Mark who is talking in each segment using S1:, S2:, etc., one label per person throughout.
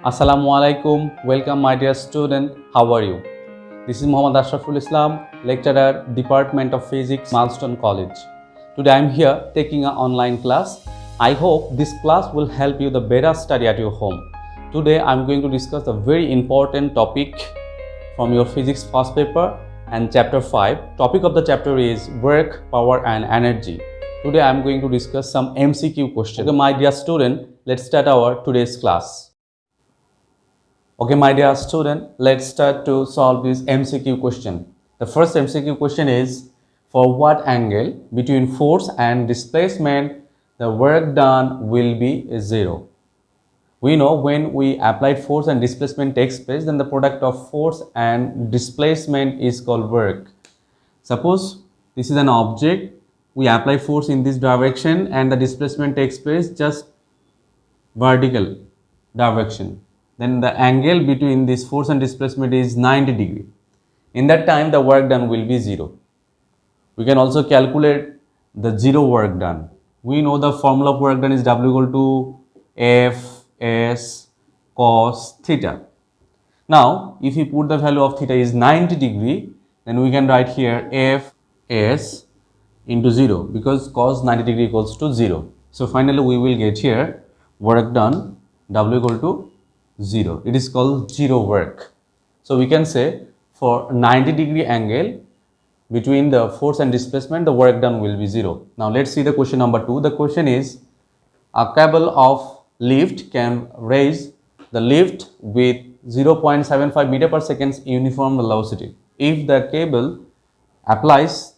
S1: Assalamualaikum. Welcome, my dear student. How are you? This is Muhammad Ashraful Islam, lecturer, Department of Physics, Milestone College. Today I am here taking an online class. I hope this class will help you the better study at your home. Today I am going to discuss a very important topic from your physics first paper and chapter 5. Topic of the chapter is work, power and energy. Today I am going to discuss some MCQ questions. Okay, my dear student, let's start our today's class. Okay, my dear student, let's start to solve this MCQ question. The first MCQ question is, for what angle between force and displacement the work done will be zero? We know when we applied force and displacement takes place, then the product of force and displacement is called work. Suppose this is an object, we apply force in this direction and the displacement takes place just vertical direction. Then the angle between this force and displacement is 90 degree. In that time, the work done will be zero. We can also calculate the zero work done. We know the formula of work done is W equal to F S cos theta. Now, if we put the value of theta is 90 degree, then we can write here F S into 0 because cos 90 degree equals to 0. So finally, we will get here work done W equal to 0. It is called zero work. So we can say for 90 degree angle between the force and displacement, the work done will be 0. Now let's see the question number 2. The question is, a cable of lift can raise the lift with 0.75 meter per second uniform velocity. If the cable applies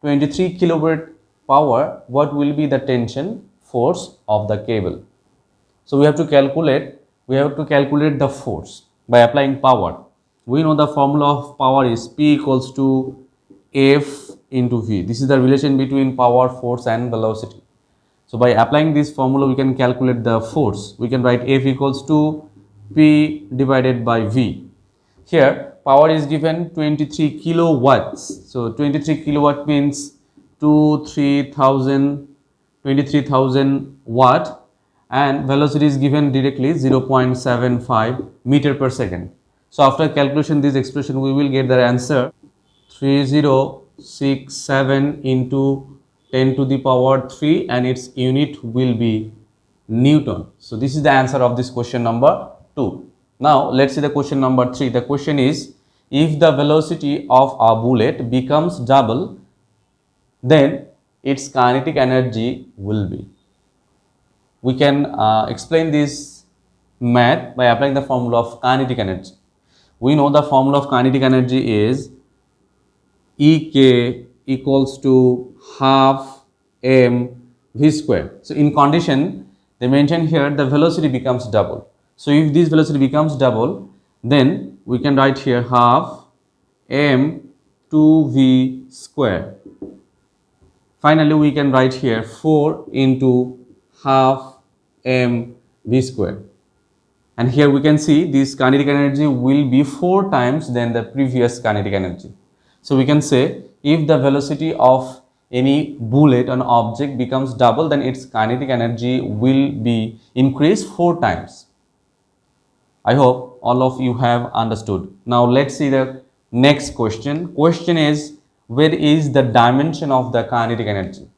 S1: 23 kilowatt power, what will be the tension force of the cable? So we have to calculate the force by applying power. We know the formula of power is P equals to F into V. This is the relation between power, force and velocity. So by applying this formula, we can calculate the force. We can write F equals to P divided by V. Here power is given 23 kilowatts. So 23 kilowatt means 23,000 watt, and velocity is given directly 0.75 meter per second. So after calculation this expression, we will get the answer 3067 into 10 to the power 3 and its unit will be Newton. So this is the answer of this question number 2. Now let's see the question number 3. The question is, if the velocity of a bullet becomes double, then its kinetic energy will be. We can explain this math by applying the formula of kinetic energy. We know the formula of kinetic energy is EK equals to half mv square. So in condition, they mention here the velocity becomes double. So if this velocity becomes double, then we can write here half m2v square. Finally, we can write here 4 into half mv square, and here we can see this kinetic energy will be 4 times than the previous kinetic energy. So we can say if the velocity of any bullet on object becomes double, then its kinetic energy will be increased 4 times. I hope all of you have understood. Now let's see the next question. Question is, where is the dimension of the kinetic energy?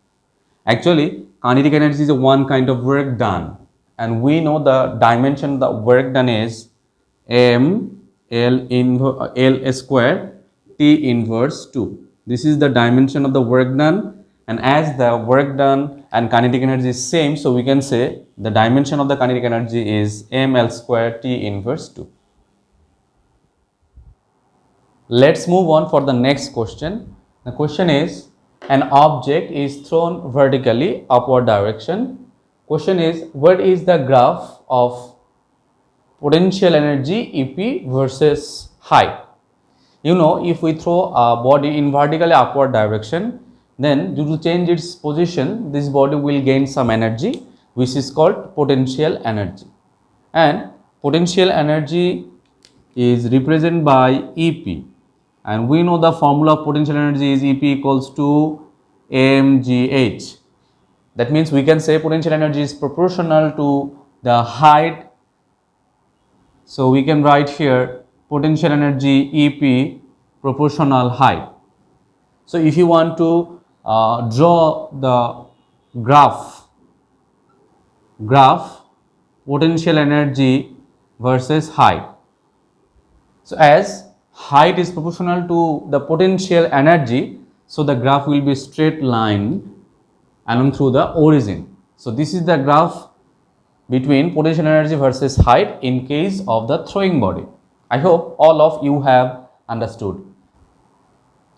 S1: Actually, kinetic energy is one kind of work done, and we know the dimension of the work done is m l square t inverse 2. This is the dimension of the work done, and as the work done and kinetic energy is same, so we can say the dimension of the kinetic energy is ml square t inverse 2. Let's move on for the next question. The question is, an object is thrown vertically upward direction. Question is, what is the graph of potential energy EP versus height? You know, if we throw a body in vertically upward direction, then due to change its position, this body will gain some energy, which is called potential energy. And potential energy is represented by EP. And we know the formula of potential energy is EP equals to mgh. That means we can say potential energy is proportional to the height So we can write here potential energy EP proportional height. So if you want to draw the graph potential energy versus height. So as height is proportional to the potential energy, so the graph will be straight line along through the origin. So this is the graph between potential energy versus height in case of the throwing body. I hope all of you have understood.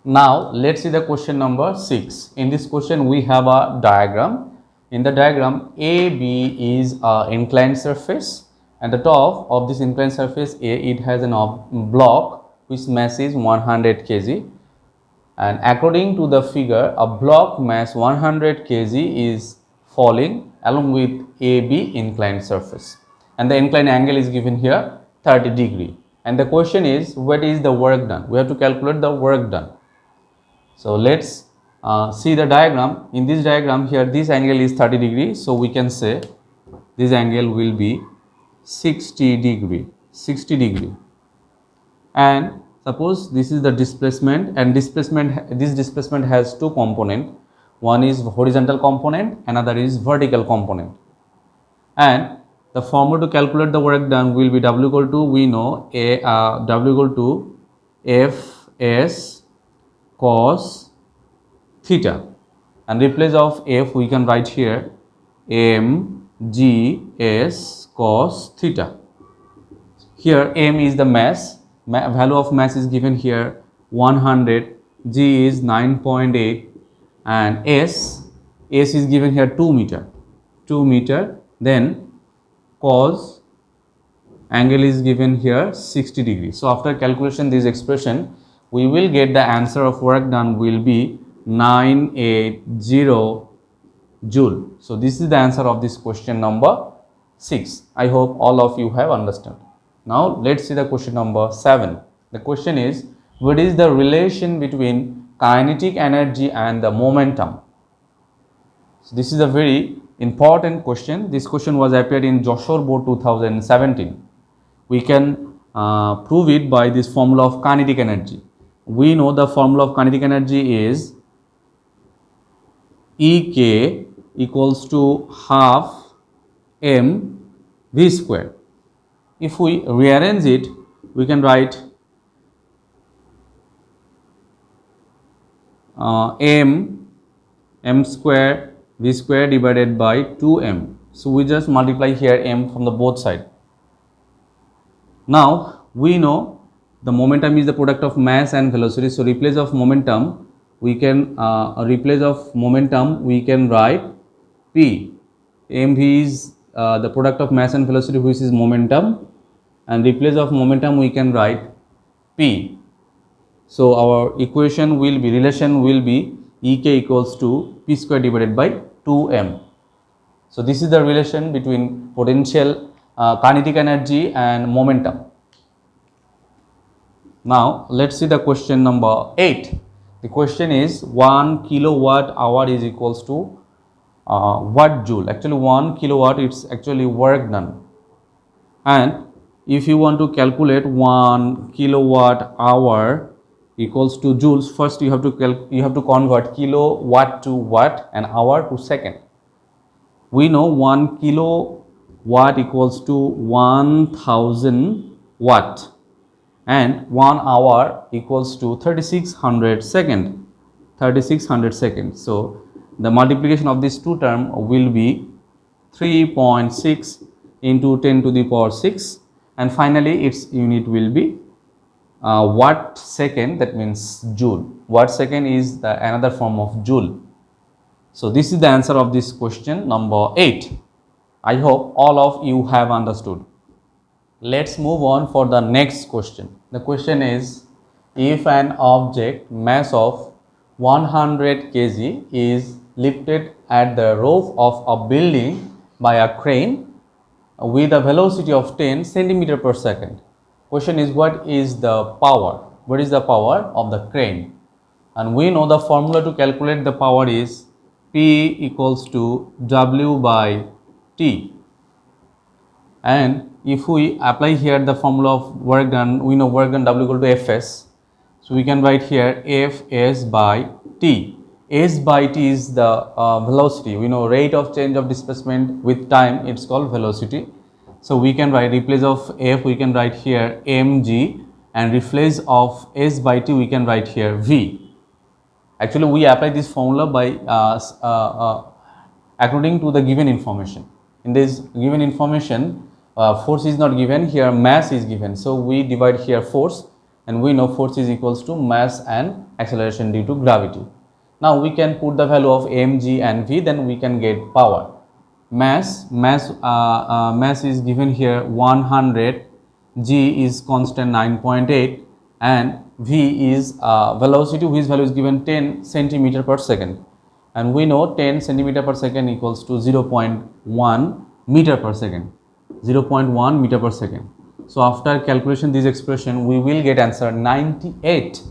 S1: Now let's see the question number 6. In this question we have a diagram. In the diagram, AB is an inclined surface, and the top of this inclined surface A, it has a block which mass is 100 kg, and according to the figure, a block mass 100 kg is falling along with AB inclined surface, and the inclined angle is given here 30 degree, and the question is what is the work done. We have to calculate the work done. So let's see the diagram. In this diagram here, this angle is 30 degree, so we can say this angle will be 60 degree, and suppose this is the displacement, and this displacement has two component. One is horizontal component, another is vertical component, and the formula to calculate the work done will be W equal to, we know, W equal to Fs cos theta, and replace of F we can write here mgs cos theta. Here m is the mass, value of mass is given here 100, g is 9.8, and s is given here 2 meter, then cos angle is given here 60 degrees. So after calculation this expression, we will get the answer of work done will be 980 joule. So this is the answer of this question number 6. I hope all of you have understood. Now let's see the question number 7. The question is, what is the relation between kinetic energy and the momentum? So this is a very important question. This question was appeared in Joshore Board 2017. We can prove it by this formula of kinetic energy. We know the formula of kinetic energy is Ek equals to half mv square. If we rearrange it, we can write m square v square divided by 2m. So we just multiply here m from the both side. Now we know the momentum is the product of mass and velocity. So replace of momentum we can write P. mv is the product of mass and velocity, which is momentum, and replace of momentum we can write P. So our relation will be Ek equals to P square divided by 2m. So this is the relation between potential kinetic energy and momentum. Now let's see the question number 8. The question is 1 kilowatt hour is equals to watt joule. Actually 1 kilowatt, it's actually work done, and if you want to calculate 1 kilowatt hour equals to joules, first you have to convert kilowatt to watt and hour to second. We know 1 kilowatt equals to 1000 watt, and 1 hour equals to 3600 seconds. So the multiplication of these two terms will be 3.6 into 10 to the power 6, and finally its unit will be watt second, that means joule. Watt second is another form of joule. So this is the answer of this question number 8. I hope all of you have understood. Let's move on for the next question. The question is, if an object mass of 100 kg is lifted at the roof of a building by a crane with a velocity of 10 centimeter per second. Question is, what is the power? What is the power of the crane? And we know the formula to calculate the power is P equals to W by T. And if we apply here the formula of work done, we know work done W equal to Fs. So we can write here Fs by T. S by T is the velocity. We know rate of change of displacement with time, it's called velocity. So we can write, replace of F we can write here mg, and replace of S by T we can write here V. Actually we apply this formula by according to the given information. In this given information, force is not given, here mass is given. So we divide here force, and we know force is equals to mass and acceleration due to gravity. Now we can put the value of mg and v, then we can get power. Mass is given here 100, g is constant 9.8, and v is velocity, whose value is given 10 centimeter per second, and we know 10 centimeter per second equals to 0.1 meter per second, 0.1 meter per second. So after calculation this expression, we will get answer 98.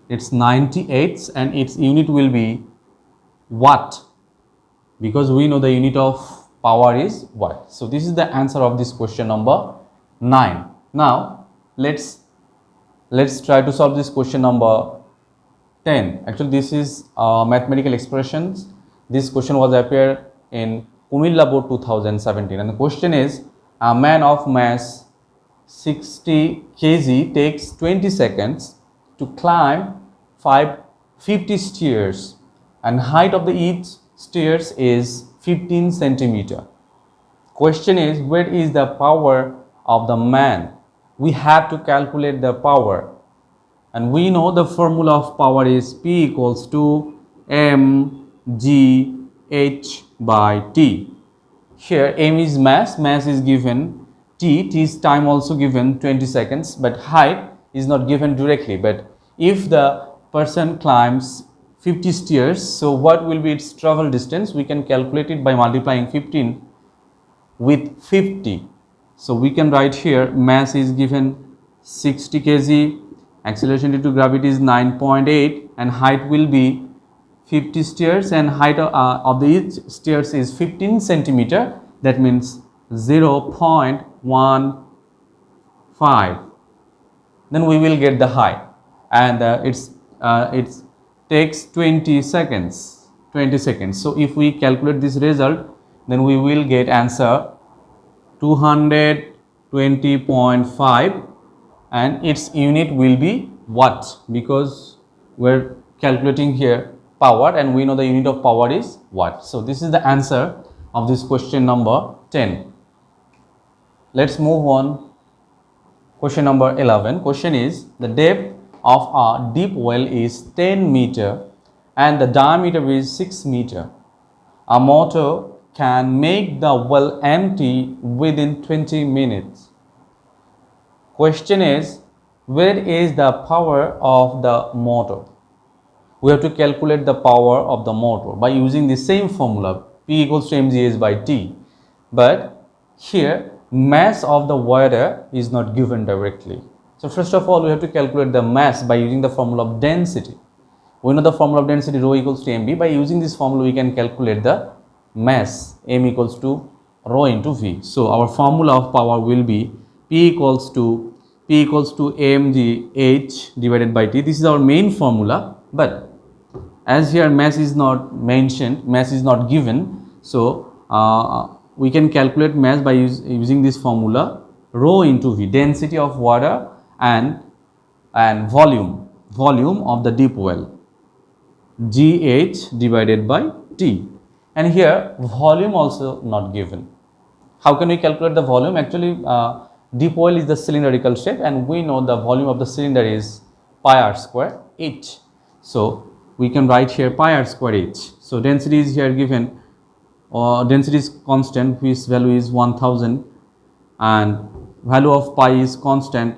S1: It's 98, and its unit will be watt, because we know the unit of power is watt. So this is the answer of this question number 9. Now let's try to solve this question number 10. Actually this is mathematical expressions. This question was appeared in Kumilla Board 2017, and the question is, a man of mass 60 kg takes 20 seconds to climb 50 stairs, and height of the each stairs is 15 centimeter. Question is, where is the power of the man? We have to calculate the power, and we know the formula of power is P equals to mg h by T. Here m is mass is given, T is time also given 20 seconds, but height is not given directly. But if the person climbs 50 stairs, so what will be its travel distance? We can calculate it by multiplying 15 with 50. So we can write here mass is given 60 kg, acceleration due to gravity is 9.8, and height will be 50 stairs, and height of the each stairs is 15 centimeter. That means 0.15. Then we will get the height, and it takes 20 seconds. So if we calculate this result, then we will get answer 220.5, and its unit will be watt, because we're calculating here power, and we know the unit of power is watt. So this is the answer of this question number 10. Let's move on. Question number 11. Question is, the depth of a deep well is 10 meter and the diameter is 6 meter. A motor can make the well empty within 20 minutes. Question is, where is the power of the motor? We have to calculate the power of the motor by using the same formula, P equals to mgh by T. But here mass of the water is not given directly. So first of all, we have to calculate the mass by using the formula of density. We know the formula of density rho equals to mb. By using this formula, we can calculate the mass, m equals to rho into v. So our formula of power will be P equals to mg h divided by T. This is our main formula, but as here mass is not mentioned, mass is not given, so we can calculate mass by using this formula, rho into v, density of water and volume of the deep well, gh divided by T. And here volume also not given. How can we calculate the volume? Actually deep well is the cylindrical shape, and we know the volume of the cylinder is pi r square h. So we can write here pi r square h. So density is here given, density is constant, whose value is 1000, and value of pi is constant.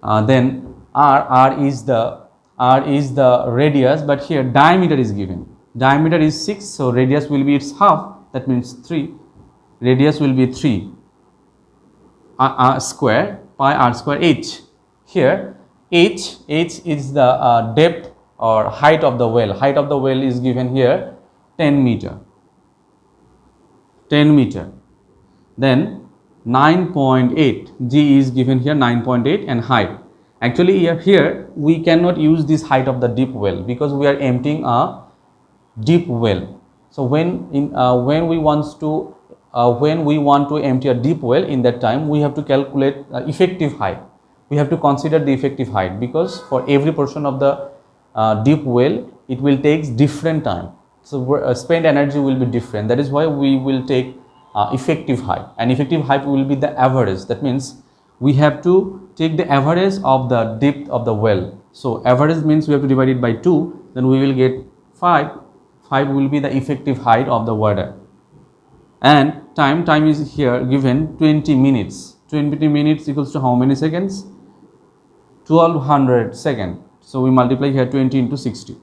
S1: Then r is the radius, but here diameter is given. Diameter is 6, so radius will be its half, that means 3. Radius will be 3 r square pi r square h. Here h is the depth or height of the well. Height of the well is given here 10 meter. Then 9.8. G is given here 9.8 and height. Actually here we cannot use this height of the deep well because we are emptying a deep well. So when we want to empty a deep well, in that time we have to calculate effective height. We have to consider the effective height because for every portion of the deep well it will take different time. So spent energy will be different. That is why we will take effective height, and effective height will be the average. That means we have to take the average of the depth of the well. So average means we have to divide it by 2, then we will get 5. 5 will be the effective height of the water. And time is here given 20 minutes. 20 minutes equals to how many seconds? 1200 seconds. So we multiply here 20 into 60.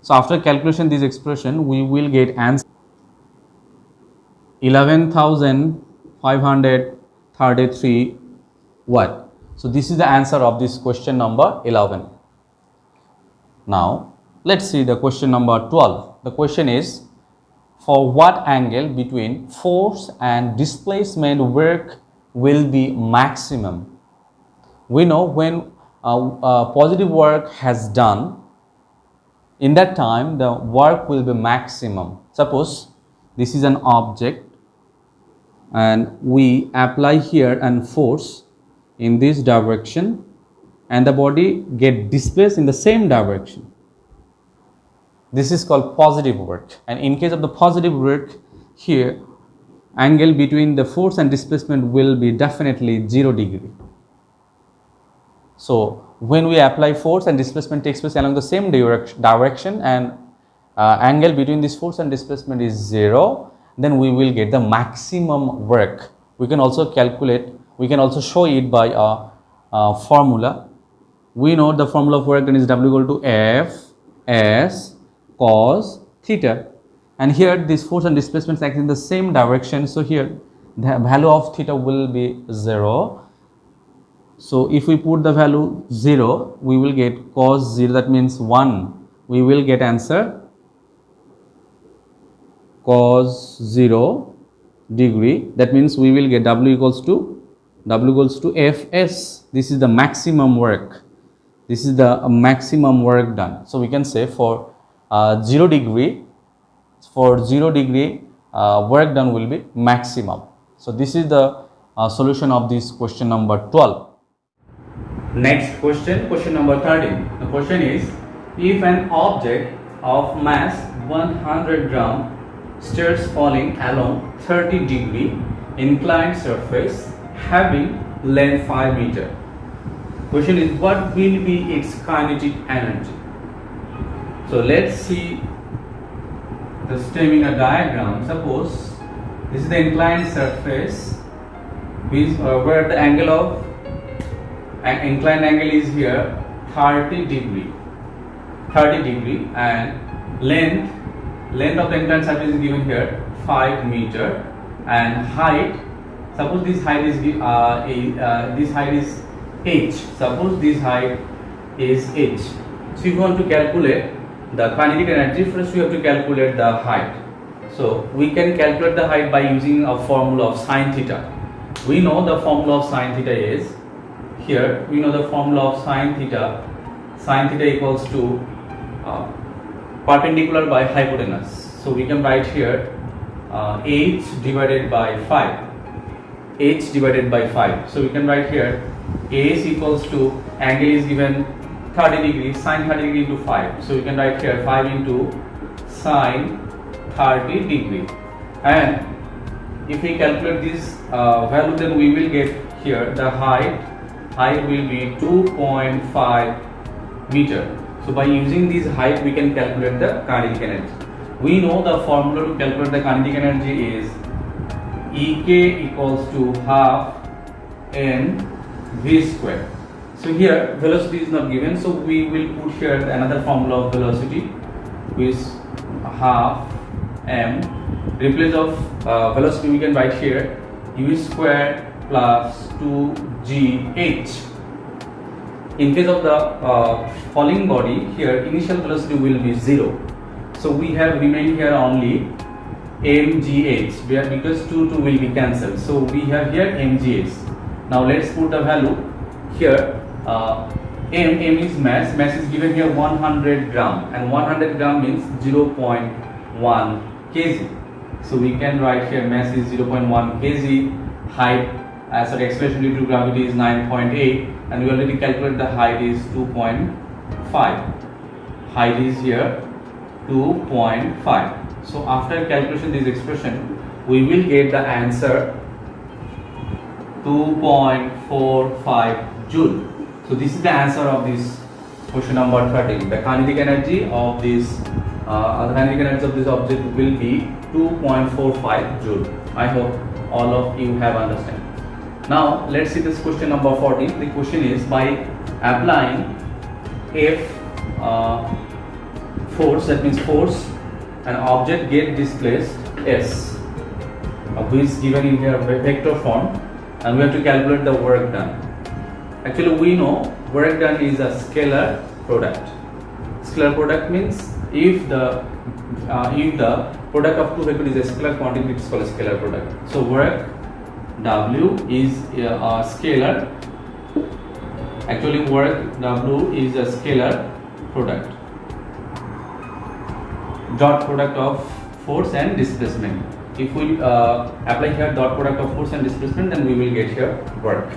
S1: So after calculation this expression, we will get answer 11,533 watt. So this is the answer of this question number 11. Now let's see the question number 12. The question is, for what angle between force and displacement work will be maximum? We know when positive work has done, in that time the work will be maximum. Suppose this is an object and we apply here and force in this direction and the body get displaced in the same direction. This is called positive work, and in case of the positive work, here angle between the force and displacement will be definitely 0 degree. So when we apply force and displacement takes place along the same direction and angle between this force and displacement is 0, then we will get the maximum work. We can also calculate, we can also show it by a formula. We know the formula of work done is W equal to F S cos theta, and here this force and displacement act in the same direction, so here the value of theta will be 0. So if we put the value 0, we will get cos 0, that means 1. We will get answer cos 0 degree. That means we will get W equals to Fs. This is the maximum work. This is the maximum work done. So we can say for 0 degree, work done will be maximum. So this is the solution of this question number 12. Next question, question number 13. The question is, if an object of mass 100 gram starts falling along 30 degree inclined surface having length 5 meter. Question is, what will be its kinetic energy? So let's see the stamina diagram. Suppose this is the inclined surface where the angle of inclined angle is here 30 degree and length of the inclined surface is given here 5 meter, and height, suppose this height is h. Suppose this height is h. So if you want to calculate the kinetic energy, first we have to calculate the height. So we can calculate the height by using a formula of sine theta. We know the formula of sine theta is, here we know the formula of sine theta. Sine theta equals to perpendicular by hypotenuse. So we can write here h divided by 5. H divided by 5. So we can write here h equals to, angle is given 30 degree, sine 30 degree into 5. So we can write here 5 into sine 30 degree. And if we calculate this value, then we will get here the height will be 2.5 meter. So by using this height we can calculate the kinetic energy. We know the formula to calculate the kinetic energy is Ek equals to half mv square. So here velocity is not given, so we will put here another formula of velocity, which is half m. Replace of velocity we can write here u square plus 2gh. In case of the falling body, here initial velocity will be 0. So we have remained here only mgh, because 2 will be cancelled. So we have here mgh. Now let's put the value here. M is mass. Mass is given here 100 gram, and 100 gram means 0.1 kg. So we can write here mass is 0.1 kg. Height, acceleration due to gravity is 9.8, and we already calculated the height is 2.5. Height is here 2.5. So after calculation this expression, we will get the answer 2.45 joule. So this is the answer of this question number 13. The kinetic energy of this object will be 2.45 joule. I hope all of you have understand. Now let's see this question number 14. The question is, by applying F force, that means force, an object get displaced S, which is given in here vector form, and we have to calculate the work done. Actually we know work done is a scalar product. Scalar product means if the product of two vectors is a scalar quantity, it is called a scalar product. So work W is a scalar. Actually work W is a scalar product, dot product of force and displacement. If we apply here dot product of force and displacement, then we will get here work.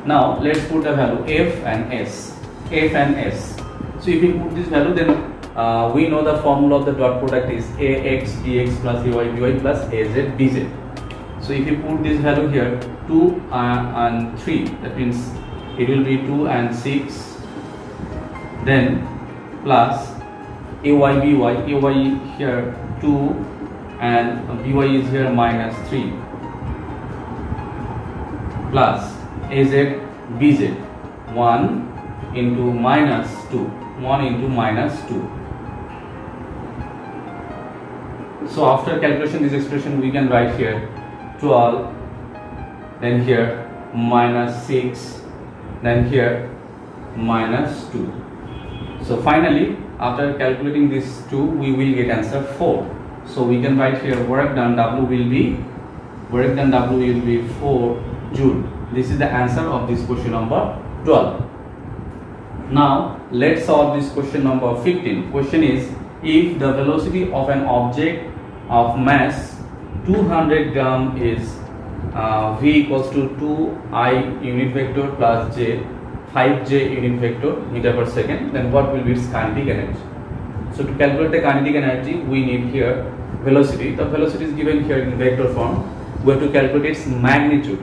S1: Now let's put the value F and S. F and S. So if we put this value, then we know the formula of the dot product is AX dx plus AY dy plus AZ dz. So if you put this value here, 2 and 3, that means it will be 2 and 6, then plus AY by, AY here 2 and by is here minus 3, plus AZ bz 1 into minus 2, 1 into minus 2. So after calculation this expression we can write here 12, then here minus 6, then here minus 2. So finally after calculating this 2 we will get answer 4. So we can write here work done W will be 4 joule. This is the answer of this question number 12. Now let's solve this question number 15. Question is, if the velocity of an object of mass 200 gram is v equals to 2I unit vector plus j 5j unit vector meter per second, then what will be its kinetic energy? So to calculate the kinetic energy we need here velocity. The velocity is given here in vector form. We have to calculate its magnitude.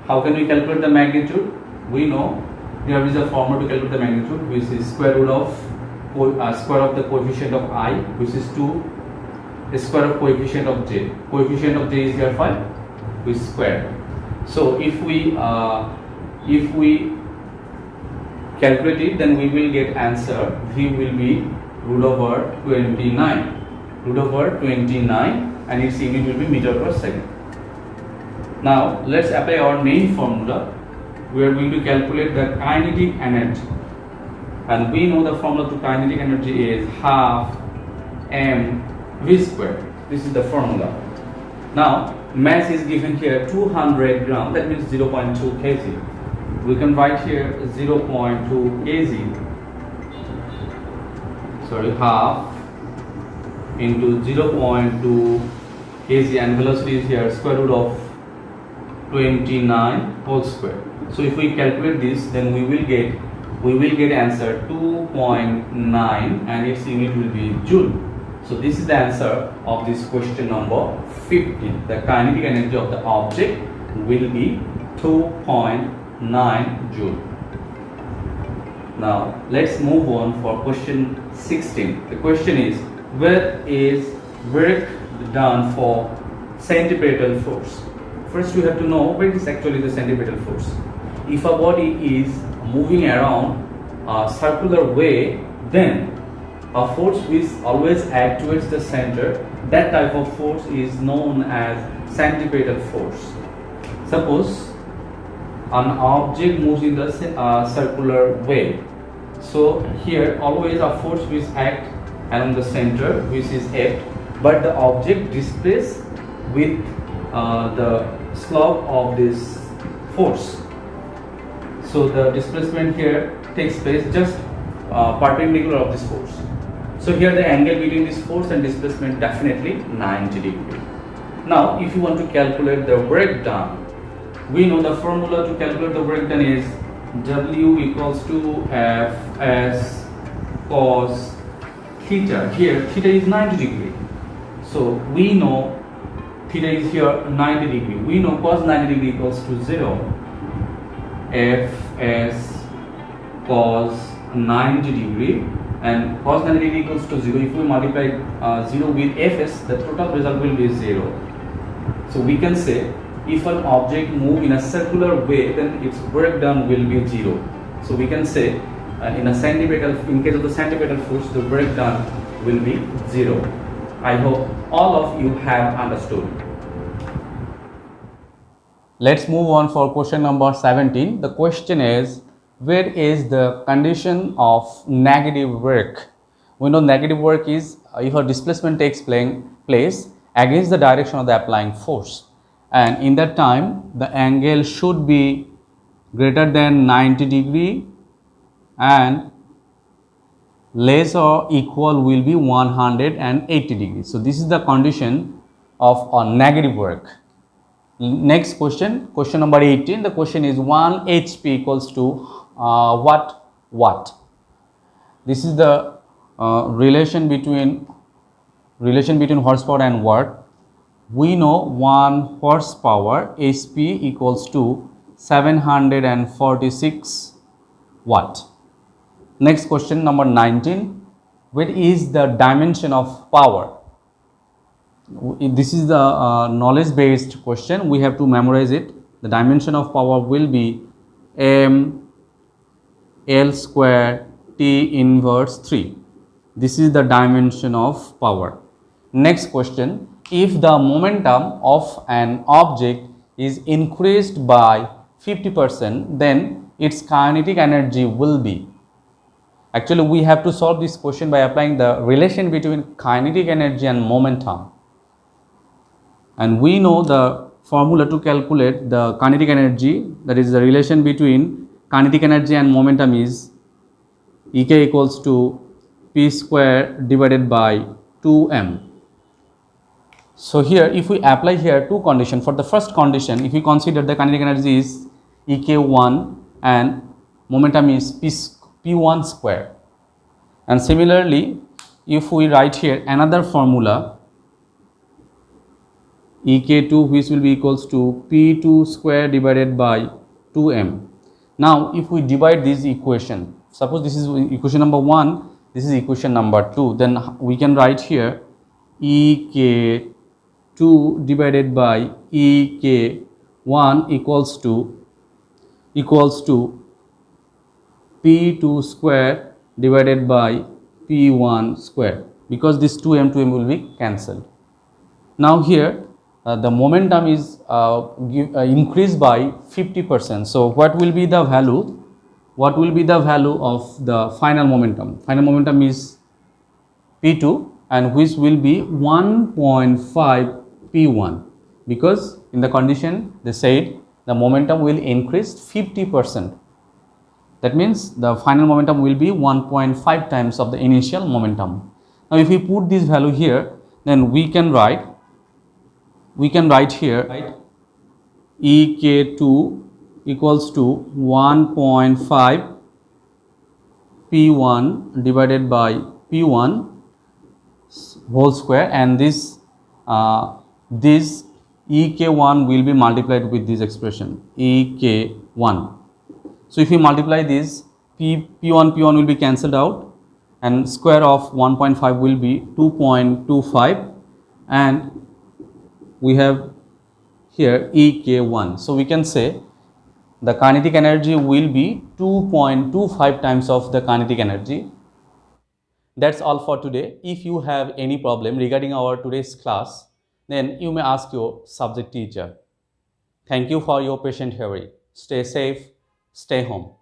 S1: How can we calculate the magnitude? We know there is a formula to calculate the magnitude, which is square root of the coefficient of I, which is 2, square of coefficient of j. Coefficient of j is here 5, which is square. So if we calculate it, then we will get answer v will be root over 29, and its unit will be meter per second. Now let's apply our main formula. We are going to calculate the kinetic energy, and we know the formula to kinetic energy is half mv square. This is the formula. Now mass is given here 200 gram, that means 0.2 kg. We can write here 0.2 kg, half into 0.2 kg, and velocity is here square root of 29 whole square. So if we calculate this, then we will get answer 2.9, and its unit will be joule. So this is the answer of this question number 15. The kinetic energy of the object will be 2.9 joule. Now let's move on for question 16. The question is, where is work done for centripetal force? First we have to know what is actually the centripetal force. If a body is moving around a circular way, then a force which always acts towards the center, that type of force is known as centripetal force. Suppose an object moves in the circular way. So here always a force which acts along the center, which is F, but the object displaces with the slope of this force. So the displacement here takes place just perpendicular of this force. So here the angle between this force and displacement definitely 90 degree. Now if you want to calculate the breakdown, we know the formula to calculate the breakdown is W equals to Fs cos theta. Here theta is 90 degree. So we know theta is here 90 degree. We know cos 90 degree equals to 0. Fs cos 90 degree, and cos 90 degree equals to 0. If we multiply 0 with Fs, the total result will be 0. So we can say if an object move in a circular way, then its breakdown will be 0. So we can say in case of the centripetal force, the breakdown will be 0. I hope all of you have understood. Let's move on for question number 17. The question is, where is the condition of negative work? We know negative work is if a displacement takes place against the direction of the applying force, and in that time the angle should be greater than 90 degree and less or equal will be 180 degrees. So this is the condition of a negative work. Next question, question number 18. The question is 1 HP equals to what watt? This is the relation between horsepower and watt. We know 1 horsepower HP equals to 746 watt. Next question number 19. What is the dimension of power? This is the knowledge based question. We have to memorize it. The dimension of power will be m L square T inverse 3. This is the dimension of power. Next question. If the momentum of an object is increased by 50%, then its kinetic energy will be. Actually, we have to solve this question by applying the relation between kinetic energy and momentum. And we know the formula to calculate the kinetic energy, that is the relation between kinetic energy and momentum, is Ek equals to P square divided by 2m. So here if we apply here two conditions. For the first condition, if we consider the kinetic energy is Ek1 and momentum is P1 square, and similarly if we write here another formula Ek2, which will be equals to P2 square divided by 2m. Now if we divide this equation, suppose this is equation number 1, this is equation number 2, then we can write here Ek2 divided by Ek1 equals to P2 square divided by P1 square, because this 2m will be cancelled. Now here the momentum is increased by 50%. So what will be the value? What will be the value of the final momentum? Final momentum is P2, and which will be 1.5 P1, because in the condition they said the momentum will increase 50%. That means the final momentum will be 1.5 times of the initial momentum. Now if we put this value here, then we can write here, right, Ek2 equals to 1.5 P1 divided by P1 whole square, and this Ek1 will be multiplied with this expression Ek1. So if we multiply this, P1 will be cancelled out, and square of 1.5 will be 2.25, and we have here Ek1. So we can say the kinetic energy will be 2.25 times of the kinetic energy. That's all for today. If you have any problem regarding our today's class, then you may ask your subject teacher. Thank you for your patient hearing. Stay safe, stay home.